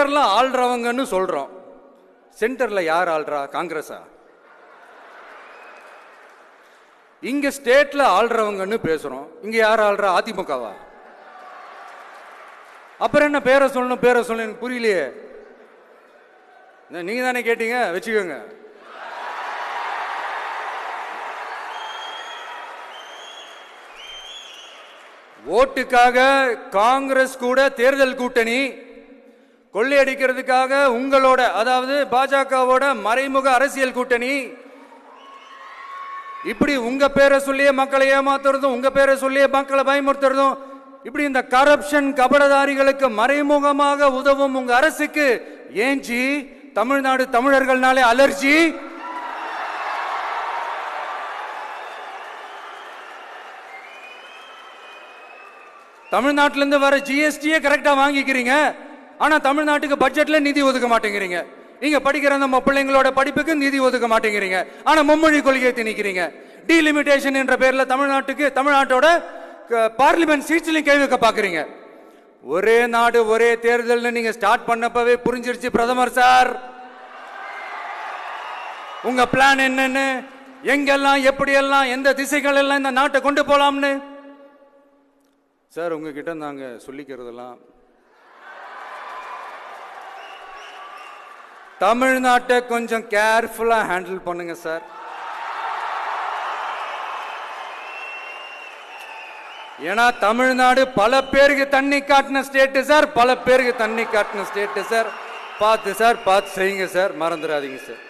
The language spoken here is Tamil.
சென்டர்ல ஆள்றவங்கன்னு சொல்றோம். சென்டர்ல யார் ஆள்றா? காங்கிரஸா? இங்க ஸ்டேட்ல ஆள்றவங்கன்னு பேசுறோம். இங்க யார் ஆள்றா? அதிமுகவா? அப்புறம் என்ன பேரை சொல்லணும் பேரை சொல்லணும் புரியலையே. நீங்க தானே கேட்டீங்க, வச்சுக்கோங்க. ஓட்டுக்காக காங்கிரஸ் கூட தேர்தல் கூட்டணி, கொள்ளையடிக்கிறதுக்காக உங்களோட, அதாவது பாஜகவோட மறைமுக அரசியல் கூட்டணி, இப்படி உங்க பேரை சொல்லியே மக்களை ஏமாத்துறதும், உங்க பேரை சொல்லியே மக்களை பயமுறுத்துறதும், இப்படி இந்த கரப்ஷன் கபடதாரிகளுக்கு மறைமுகமாக உதவும் உங்க அரசுக்கு ஏஞ்சி தமிழ்நாடு தமிழர்கள்னாலே அலர்ஜி. தமிழ்நாட்டிலிருந்து வர ஜிஎஸ்டியே கரெக்டா வாங்கிக்கிறீங்க, ஆனா தமிழ்நாட்டுக்கு பட்ஜெட்ல நிதி ஒதுக்க மாட்டேங்கிறீங்க. நீங்க படிக்கிற நம்ம பிள்ளைங்களோட படிப்புக்கு நிதி ஒதுக்க மாட்டேங்கிறீங்க, ஆனா மும்மொழி கொள்கையை திணிக்கிறீங்க. டீலிமிட்டேஷன் என்ற பேர்ல தமிழ்நாட்டோட பார்லிமெண்ட் சீட்ஸ்லையும் கை வைக்க பாக்குறீங்க. ஒரே நாடு ஒரே தேர்தல் நீங்க ஸ்டார்ட் பண்ணப்பவே புரிஞ்சிருச்சு பிரதமர் சார் உங்க பிளான் என்னன்னு, எங்கெல்லாம் எப்படியெல்லாம் எந்த திசைகள் எல்லாம் இந்த நாட்டை கொண்டு போலாம்னு. சார் உங்ககிட்ட நாங்க சொல்லிக்கிறதெல்லாம், தமிழ்நாட்டை கொஞ்சம் கேர்ஃபுல்லா ஹேண்டில் பண்ணுங்க சார். ஏன்னா தமிழ்நாடு பல பேருக்கு தண்ணி காட்டின ஸ்டேட் சார், பல பேருக்கு தண்ணி காட்டின ஸ்டேட் சார். பார்த்து சார், பார்த்து செய்யுங்க சார், மறந்துடாதீங்க சார்.